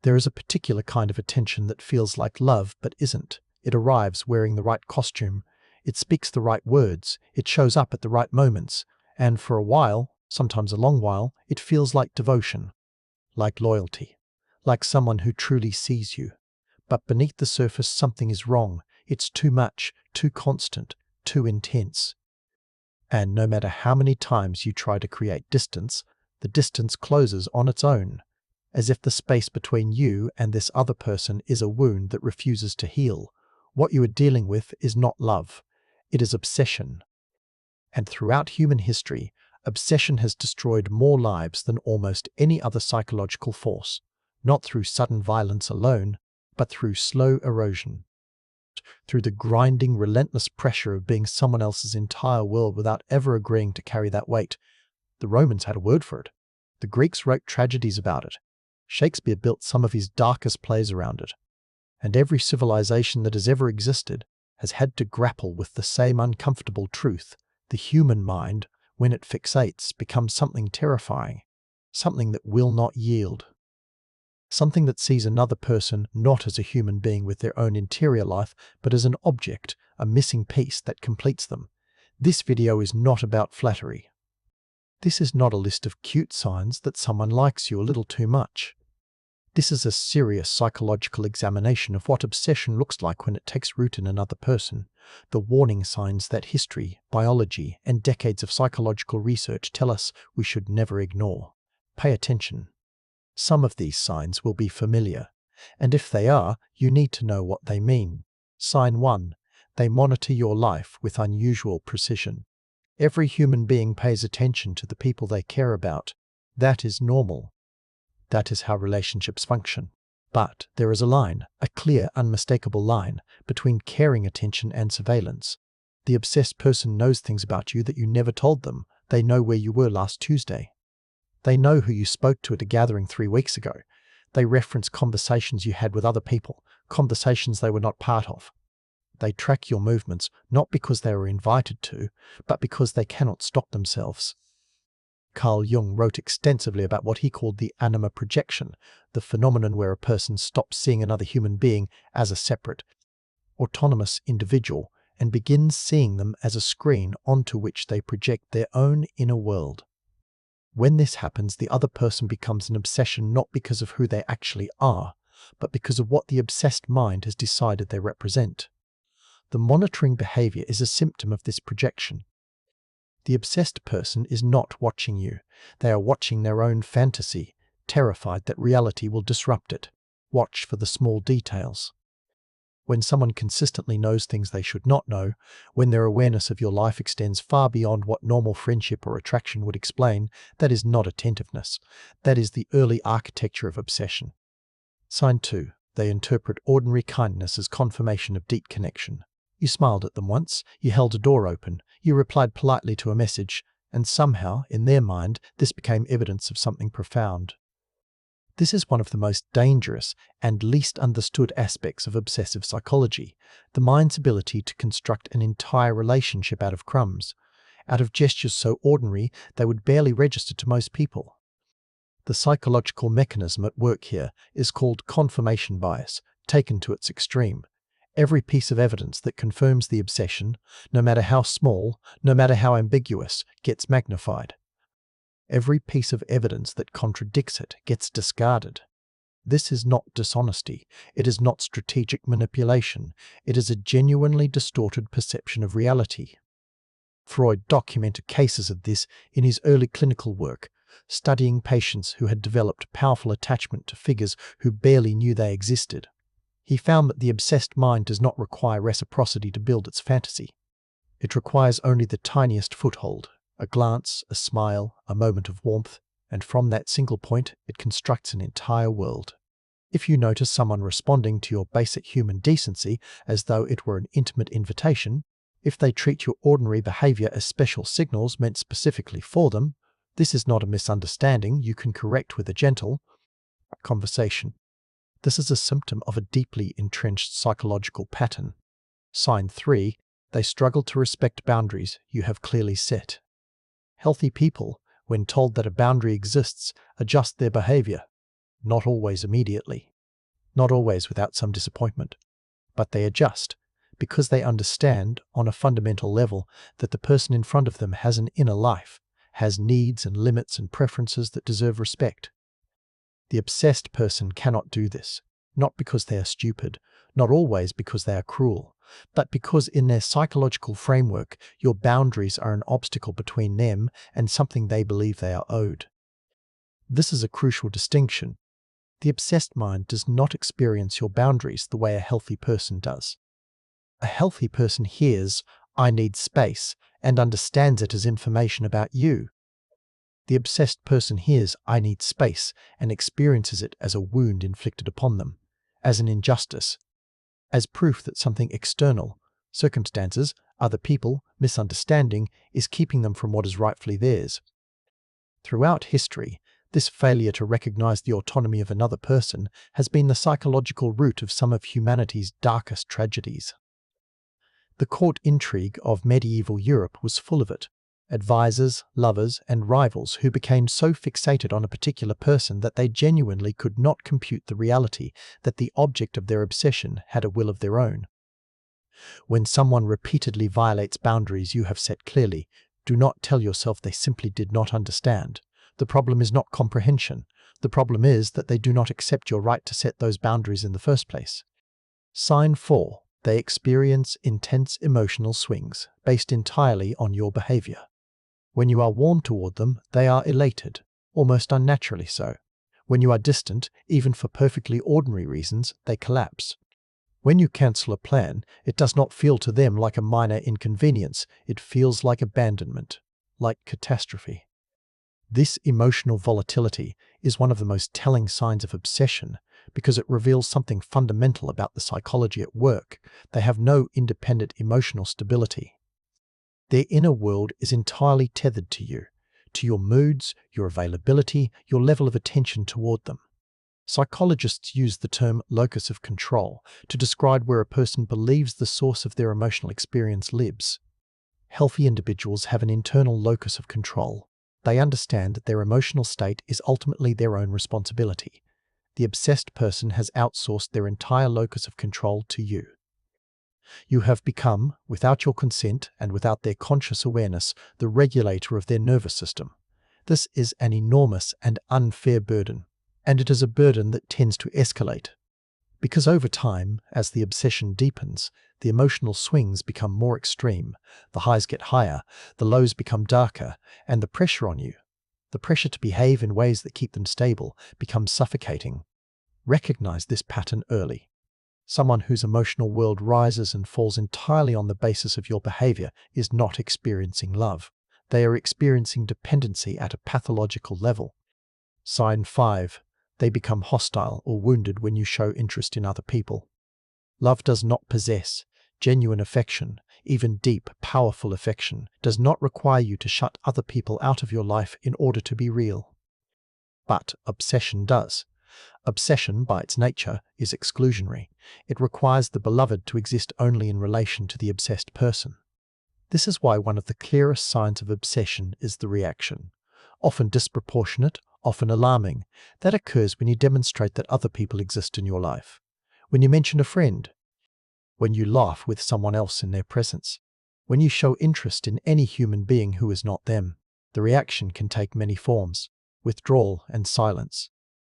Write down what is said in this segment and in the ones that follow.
There is a particular kind of attention that feels like love but isn't. It arrives wearing the right costume. It speaks the right words. It shows up at the right moments. And for a while, sometimes a long while, it feels like devotion, like loyalty, like someone who truly sees you. But beneath the surface, something is wrong. It's too much, too constant, too intense. And no matter how many times you try to create distance, the distance closes on its own, as if the space between you and this other person is a wound that refuses to heal. What you are dealing with is not love. It is obsession. And throughout human history, obsession has destroyed more lives than almost any other psychological force, not through sudden violence alone, but through slow erosion, through the grinding, relentless pressure of being someone else's entire world without ever agreeing to carry that weight. The Romans had a word for it. The Greeks wrote tragedies about it. Shakespeare built some of his darkest plays around it. And every civilization that has ever existed has had to grapple with the same uncomfortable truth. The human mind, when it fixates, becomes something terrifying, something that will not yield. Something that sees another person not as a human being with their own interior life, but as an object, a missing piece that completes them. This video is not about flattery. This is not a list of cute signs that someone likes you a little too much. This is a serious psychological examination of what obsession looks like when it takes root in another person. The warning signs that history, biology, and decades of psychological research tell us we should never ignore. Pay attention. Some of these signs will be familiar, and if they are, you need to know what they mean. Sign 1. They monitor your life with unusual precision. Every human being pays attention to the people they care about. That is normal. That is how relationships function. But there is a line, a clear, unmistakable line, between caring attention and surveillance. The obsessed person knows things about you that you never told them. They know where you were last Tuesday. They know who you spoke to at a gathering 3 weeks ago. They reference conversations you had with other people, conversations they were not part of. They track your movements, not because they were invited to, but because they cannot stop themselves. Carl Jung wrote extensively about what he called the anima projection, the phenomenon where a person stops seeing another human being as a separate, autonomous individual and begins seeing them as a screen onto which they project their own inner world. When this happens, the other person becomes an obsession not because of who they actually are, but because of what the obsessed mind has decided they represent. The monitoring behavior is a symptom of this projection. The obsessed person is not watching you. They are watching their own fantasy, terrified that reality will disrupt it. Watch for the small details. When someone consistently knows things they should not know, when their awareness of your life extends far beyond what normal friendship or attraction would explain, that is not attentiveness. That is the early architecture of obsession. Sign 2. They interpret ordinary kindness as confirmation of deep connection. You smiled at them once, you held a door open, you replied politely to a message, and somehow, in their mind, this became evidence of something profound. This is one of the most dangerous and least understood aspects of obsessive psychology, the mind's ability to construct an entire relationship out of crumbs, out of gestures so ordinary they would barely register to most people. The psychological mechanism at work here is called confirmation bias, taken to its extreme. Every piece of evidence that confirms the obsession, no matter how small, no matter how ambiguous, gets magnified. Every piece of evidence that contradicts it gets discarded. This is not dishonesty. It is not strategic manipulation. It is a genuinely distorted perception of reality. Freud documented cases of this in his early clinical work, studying patients who had developed powerful attachment to figures who barely knew they existed. He found that the obsessed mind does not require reciprocity to build its fantasy. It requires only the tiniest foothold, a glance, a smile, a moment of warmth, and from that single point it constructs an entire world. If you notice someone responding to your basic human decency as though it were an intimate invitation, if they treat your ordinary behavior as special signals meant specifically for them, this is not a misunderstanding you can correct with a gentle conversation. This is a symptom of a deeply entrenched psychological pattern. Sign 3. They struggle to respect boundaries you have clearly set. Healthy people, when told that a boundary exists, adjust their behavior. not always immediately, not always without some disappointment, but they adjust because they understand on a fundamental level that the person in front of them has an inner life, has needs and limits and preferences that deserve respect. The obsessed person cannot do this, not because they are stupid, not always because they are cruel, but because in their psychological framework, your boundaries are an obstacle between them and something they believe they are owed. This is a crucial distinction. The obsessed mind does not experience your boundaries the way a healthy person does. A healthy person hears, "I need space," and understands it as information about you. The obsessed person hears, "I need space," and experiences it as a wound inflicted upon them, as an injustice, as proof that something external, circumstances, other people, misunderstanding, is keeping them from what is rightfully theirs. Throughout history, this failure to recognize the autonomy of another person has been the psychological root of some of humanity's darkest tragedies. The court intrigue of medieval Europe was full of it. Advisors, lovers, and rivals who became so fixated on a particular person that they genuinely could not compute the reality that the object of their obsession had a will of their own. When someone repeatedly violates boundaries you have set clearly, do not tell yourself they simply did not understand. The problem is not comprehension. The problem is that they do not accept your right to set those boundaries in the first place. Sign 4. They experience intense emotional swings based entirely on your behavior. When you are warm toward them, they are elated, almost unnaturally so. When you are distant, even for perfectly ordinary reasons, they collapse. When you cancel a plan, it does not feel to them like a minor inconvenience, it feels like abandonment, like catastrophe. This emotional volatility is one of the most telling signs of obsession because it reveals something fundamental about the psychology at work. They have no independent emotional stability. Their inner world is entirely tethered to you, to your moods, your availability, your level of attention toward them. Psychologists use the term locus of control to describe where a person believes the source of their emotional experience lives. Healthy individuals have an internal locus of control. They understand that their emotional state is ultimately their own responsibility. The obsessed person has outsourced their entire locus of control to you. You have become, without your consent and without their conscious awareness, the regulator of their nervous system. This is an enormous and unfair burden, and it is a burden that tends to escalate. Because over time, as the obsession deepens, the emotional swings become more extreme, the highs get higher, the lows become darker, and the pressure on you, the pressure to behave in ways that keep them stable, becomes suffocating. Recognize this pattern early. Someone whose emotional world rises and falls entirely on the basis of your behavior is not experiencing love. They are experiencing dependency at a pathological level. Sign 5. They become hostile or wounded when you show interest in other people. Love does not possess. Genuine affection, even deep, powerful affection, does not require you to shut other people out of your life in order to be real. But obsession does. Obsession, by its nature, is exclusionary. It requires the beloved to exist only in relation to the obsessed person. This is why one of the clearest signs of obsession is the reaction, often disproportionate, often alarming, that occurs when you demonstrate that other people exist in your life. When you mention a friend, when you laugh with someone else in their presence, when you show interest in any human being who is not them. The reaction can take many forms: withdrawal and silence,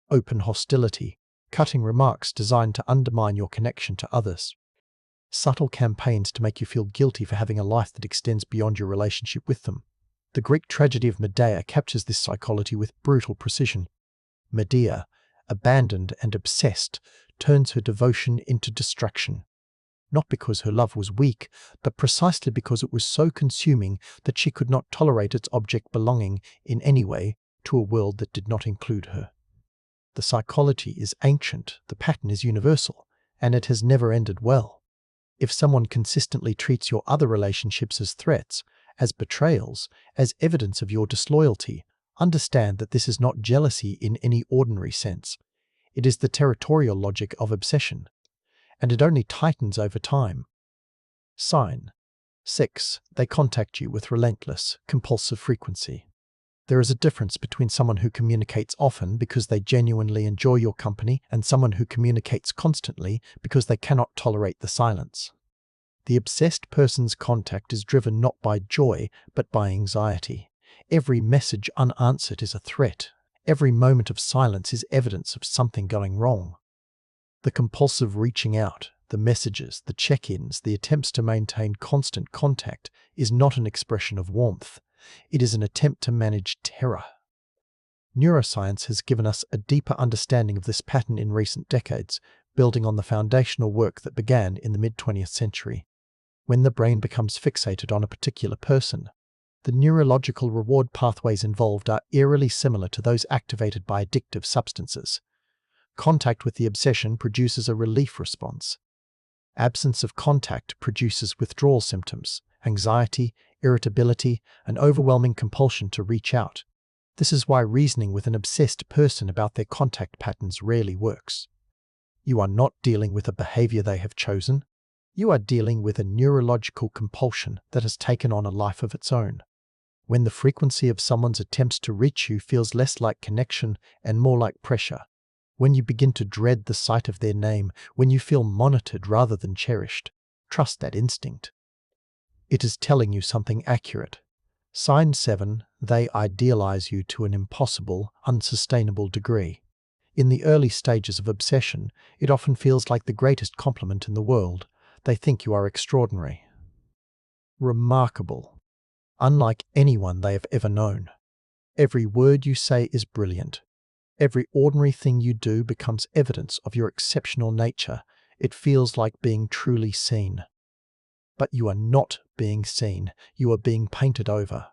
open hostility, cutting remarks designed to undermine your connection to others, subtle campaigns to make you feel guilty for having a life that extends beyond your relationship with them. The Greek tragedy of Medea captures this psychology with brutal precision. Medea, abandoned and obsessed, turns her devotion into destruction. Not because her love was weak, but precisely because it was so consuming that she could not tolerate its object belonging, in any way, to a world that did not include her. The psychology is ancient, the pattern is universal, and it has never ended well. If someone consistently treats your other relationships as threats, as betrayals, as evidence of your disloyalty, understand that this is not jealousy in any ordinary sense. It is the territorial logic of obsession, and it only tightens over time. Sign 6. They contact you with relentless, compulsive frequency. There is a difference between someone who communicates often because they genuinely enjoy your company and someone who communicates constantly because they cannot tolerate the silence. The obsessed person's contact is driven not by joy, but by anxiety. Every message unanswered is a threat. Every moment of silence is evidence of something going wrong. The compulsive reaching out, the messages, the check-ins, the attempts to maintain constant contact is not an expression of warmth. It is an attempt to manage terror. Neuroscience has given us a deeper understanding of this pattern in recent decades, building on the foundational work that began in the mid-20th century. When the brain becomes fixated on a particular person, the neurological reward pathways involved are eerily similar to those activated by addictive substances. Contact with the obsession produces a relief response. Absence of contact produces withdrawal symptoms, anxiety, irritability, an overwhelming compulsion to reach out. This is why reasoning with an obsessed person about their contact patterns rarely works. You are not dealing with a behavior they have chosen. You are dealing with a neurological compulsion that has taken on a life of its own. When the frequency of someone's attempts to reach you feels less like connection and more like pressure, when you begin to dread the sight of their name, when you feel monitored rather than cherished, trust that instinct. It is telling you something accurate. Sign 7, they idealize you to an impossible, unsustainable degree. In the early stages of obsession, it often feels like the greatest compliment in the world. They think you are extraordinary, remarkable, unlike anyone they have ever known. Every word you say is brilliant. Every ordinary thing you do becomes evidence of your exceptional nature. It feels like being truly seen. But you are not being seen. You are being painted over.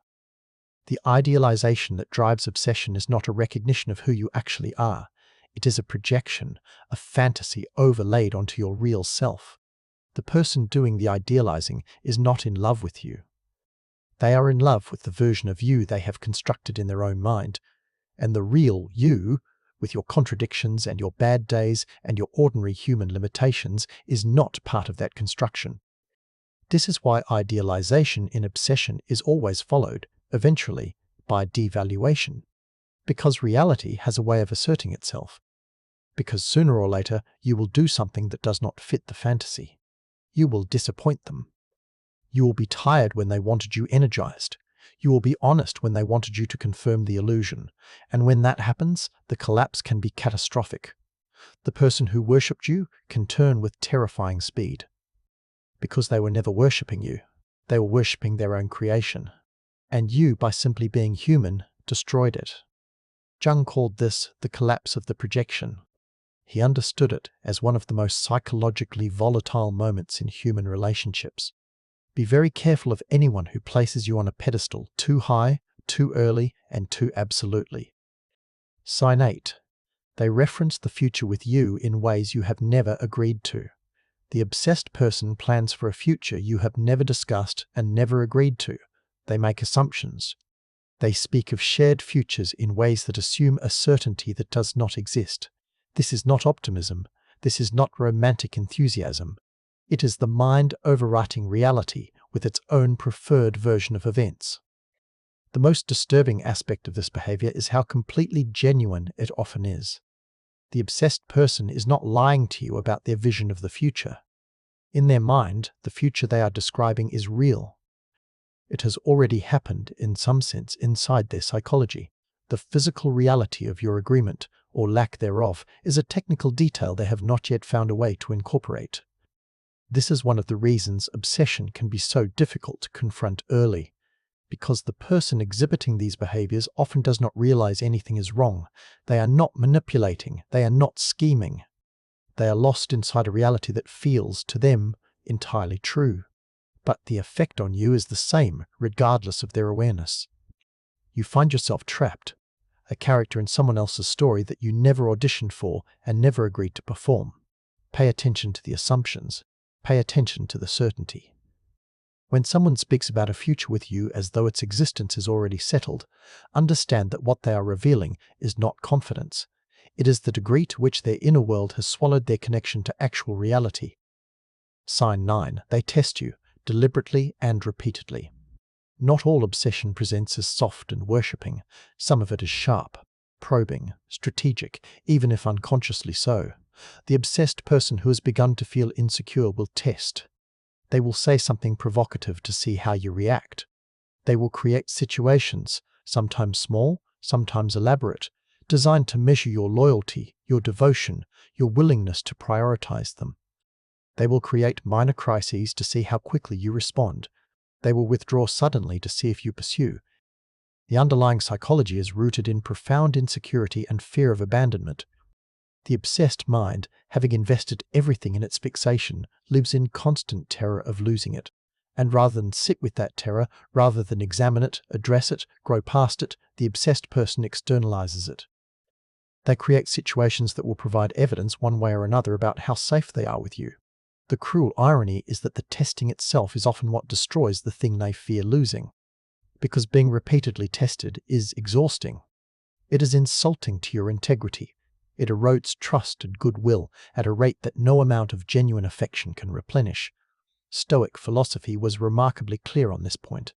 The idealization that drives obsession is not a recognition of who you actually are. It is a projection, a fantasy overlaid onto your real self. The person doing the idealizing is not in love with you. They are in love with the version of you they have constructed in their own mind. And the real you, with your contradictions and your bad days and your ordinary human limitations, is not part of that construction. This is why idealization in obsession is always followed, eventually, by devaluation. Because reality has a way of asserting itself. Because sooner or later you will do something that does not fit the fantasy. You will disappoint them. You will be tired when they wanted you energized. You will be honest when they wanted you to confirm the illusion. And when that happens, the collapse can be catastrophic. The person who worshipped you can turn with terrifying speed. Because they were never worshipping you. They were worshipping their own creation. And you, by simply being human, destroyed it. Jung called this the collapse of the projection. He understood it as one of the most psychologically volatile moments in human relationships. Be very careful of anyone who places you on a pedestal too high, too early, and too absolutely. Sign 8. They reference the future with you in ways you have never agreed to. The obsessed person plans for a future you have never discussed and never agreed to. They make assumptions. They speak of shared futures in ways that assume a certainty that does not exist. This is not optimism. This is not romantic enthusiasm. It is the mind overwriting reality with its own preferred version of events. The most disturbing aspect of this behavior is how completely genuine it often is. The obsessed person is not lying to you about their vision of the future. In their mind, the future they are describing is real. It has already happened, in some sense, inside their psychology. The physical reality of your agreement, or lack thereof, is a technical detail they have not yet found a way to incorporate. This is one of the reasons obsession can be so difficult to confront early, because the person exhibiting these behaviors often does not realize anything is wrong. They are not manipulating, they are not scheming. They are lost inside a reality that feels, to them, entirely true. But the effect on you is the same, regardless of their awareness. You find yourself trapped, a character in someone else's story that you never auditioned for and never agreed to perform. Pay attention to the assumptions. Pay attention to the certainty. When someone speaks about a future with you as though its existence is already settled, understand that what they are revealing is not confidence. It is the degree to which their inner world has swallowed their connection to actual reality. Sign 9. They test you, deliberately and repeatedly. Not all obsession presents as soft and worshipping. Some of it is sharp, probing, strategic, even if unconsciously so. The obsessed person who has begun to feel insecure will test. They will say something provocative to see how you react. They will create situations, sometimes small, sometimes elaborate, designed to measure your loyalty, your devotion, your willingness to prioritize them. They will create minor crises to see how quickly you respond. They will withdraw suddenly to see if you pursue. The underlying psychology is rooted in profound insecurity and fear of abandonment. The obsessed mind, having invested everything in its fixation, lives in constant terror of losing it. And rather than sit with that terror, rather than examine it, address it, grow past it, the obsessed person externalizes it. They create situations that will provide evidence one way or another about how safe they are with you. The cruel irony is that the testing itself is often what destroys the thing they fear losing. Because being repeatedly tested is exhausting. It is insulting to your integrity. It erodes trust and goodwill at a rate that no amount of genuine affection can replenish. Stoic philosophy was remarkably clear on this point.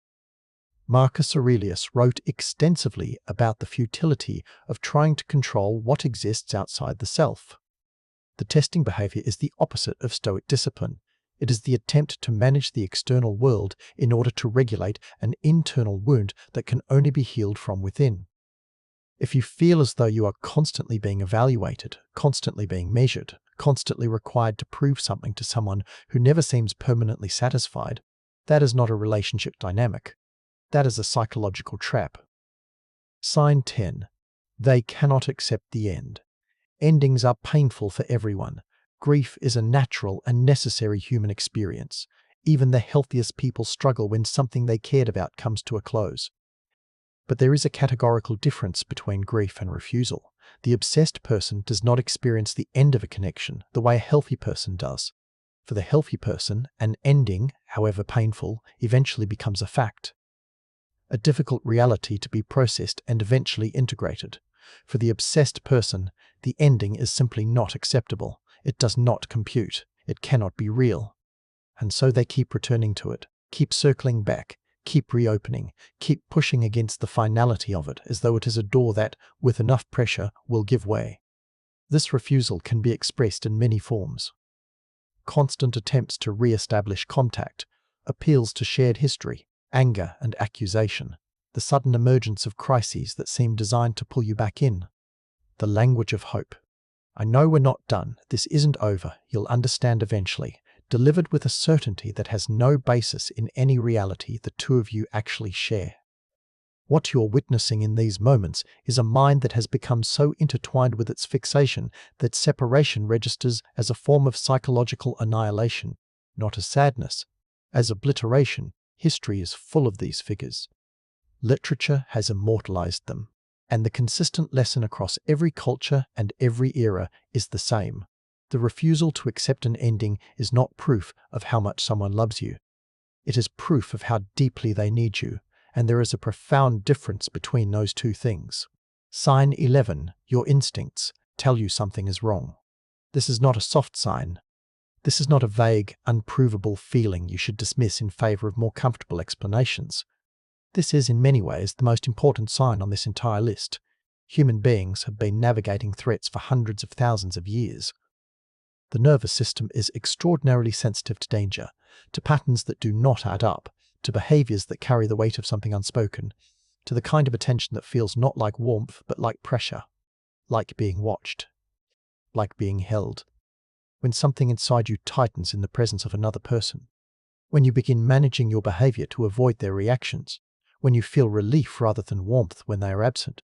Marcus Aurelius wrote extensively about the futility of trying to control what exists outside the self. The testing behavior is the opposite of Stoic discipline. It is the attempt to manage the external world in order to regulate an internal wound that can only be healed from within. If you feel as though you are constantly being evaluated, constantly being measured, constantly required to prove something to someone who never seems permanently satisfied, that is not a relationship dynamic. That is a psychological trap. Sign 10. They cannot accept the end. Endings are painful for everyone. Grief is a natural and necessary human experience. Even the healthiest people struggle when something they cared about comes to a close. But there is a categorical difference between grief and refusal. The obsessed person does not experience the end of a connection the way a healthy person does. For the healthy person, an ending, however painful, eventually becomes a fact. A difficult reality to be processed and eventually integrated. For the obsessed person, the ending is simply not acceptable. It does not compute. It cannot be real. And so they keep returning to it, keep circling back, keep reopening, keep pushing against the finality of it as though it is a door that, with enough pressure, will give way. This refusal can be expressed in many forms. Constant attempts to re-establish contact, appeals to shared history, anger and accusation, the sudden emergence of crises that seem designed to pull you back in. The language of hope. I know we're not done. This isn't over. You'll understand eventually. Delivered with a certainty that has no basis in any reality the two of you actually share. What you're witnessing in these moments is a mind that has become so intertwined with its fixation that separation registers as a form of psychological annihilation, not as sadness. As obliteration, history is full of these figures. Literature has immortalized them, and the consistent lesson across every culture and every era is the same. The refusal to accept an ending is not proof of how much someone loves you. It is proof of how deeply they need you, and there is a profound difference between those two things. Sign 11. Your instincts tell you something is wrong. This is not a soft sign. This is not a vague, unprovable feeling you should dismiss in favor of more comfortable explanations. This is, in many ways, the most important sign on this entire list. Human beings have been navigating threats for hundreds of thousands of years. The nervous system is extraordinarily sensitive to danger, to patterns that do not add up, to behaviors that carry the weight of something unspoken, to the kind of attention that feels not like warmth but like pressure, like being watched, like being held. When something inside you tightens in the presence of another person, when you begin managing your behavior to avoid their reactions, when you feel relief rather than warmth when they are absent,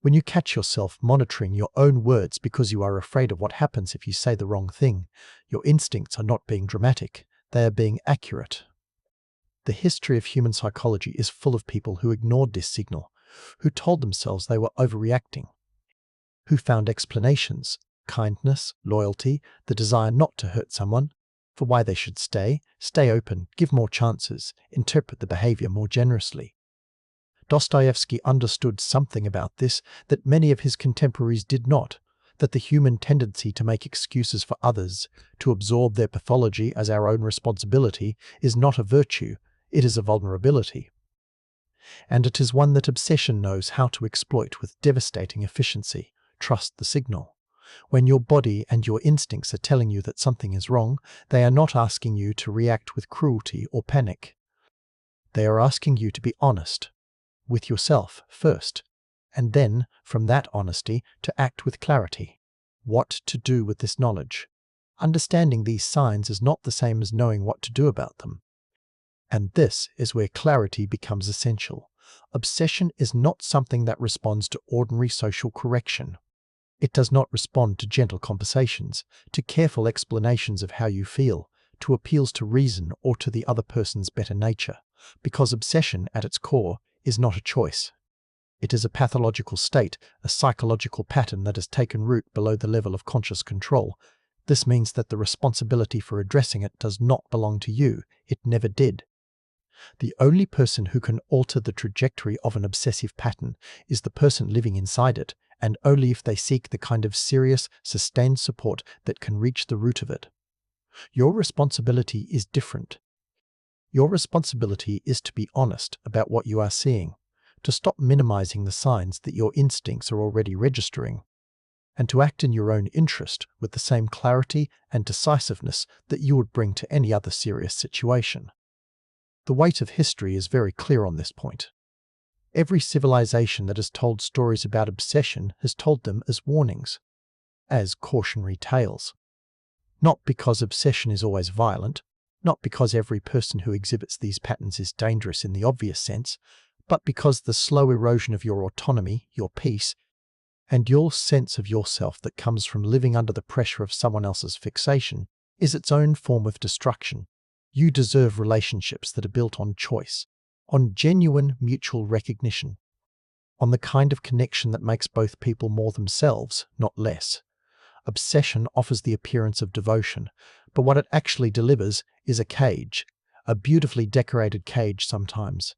when you catch yourself monitoring your own words because you are afraid of what happens if you say the wrong thing, your instincts are not being dramatic, they are being accurate. The history of human psychology is full of people who ignored this signal, who told themselves they were overreacting, who found explanations, kindness, loyalty, the desire not to hurt someone, for why they should stay open, give more chances, interpret the behavior more generously. Dostoevsky understood something about this that many of his contemporaries did not, that the human tendency to make excuses for others, to absorb their pathology as our own responsibility, is not a virtue, it is a vulnerability. and it is one that obsession knows how to exploit with devastating efficiency. Trust the signal. When your body and your instincts are telling you that something is wrong, they are not asking you to react with cruelty or panic. They are asking you to be honest with yourself first, and then, from that honesty, to act with clarity. What to do with this knowledge? Understanding these signs is not the same as knowing what to do about them. And this is where clarity becomes essential. Obsession is not something that responds to ordinary social correction. It does not respond to gentle conversations, to careful explanations of how you feel, to appeals to reason or to the other person's better nature, because obsession, at its core, is not a choice. It is a pathological state, a psychological pattern that has taken root below the level of conscious control. This means that the responsibility for addressing it does not belong to you. It never did. The only person who can alter the trajectory of an obsessive pattern is the person living inside it, and only if they seek the kind of serious, sustained support that can reach the root of it. Your responsibility is different. Your responsibility is to be honest about what you are seeing, to stop minimizing the signs that your instincts are already registering, and to act in your own interest with the same clarity and decisiveness that you would bring to any other serious situation. The weight of history is very clear on this point. Every civilization that has told stories about obsession has told them as warnings, as cautionary tales. Not because obsession is always violent, not because every person who exhibits these patterns is dangerous in the obvious sense, but because the slow erosion of your autonomy, your peace, and your sense of yourself that comes from living under the pressure of someone else's fixation is its own form of destruction. You deserve relationships that are built on choice, on genuine mutual recognition, on the kind of connection that makes both people more themselves, not less. Obsession offers the appearance of devotion, but what it actually delivers is a cage, a beautifully decorated cage sometimes.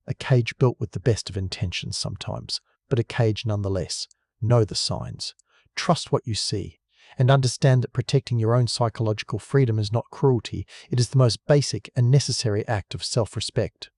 A cage built with the best of intentions sometimes, but a cage nonetheless. Know the signs. Trust what you see, and understand that protecting your own psychological freedom is not cruelty. It is the most basic and necessary act of self-respect.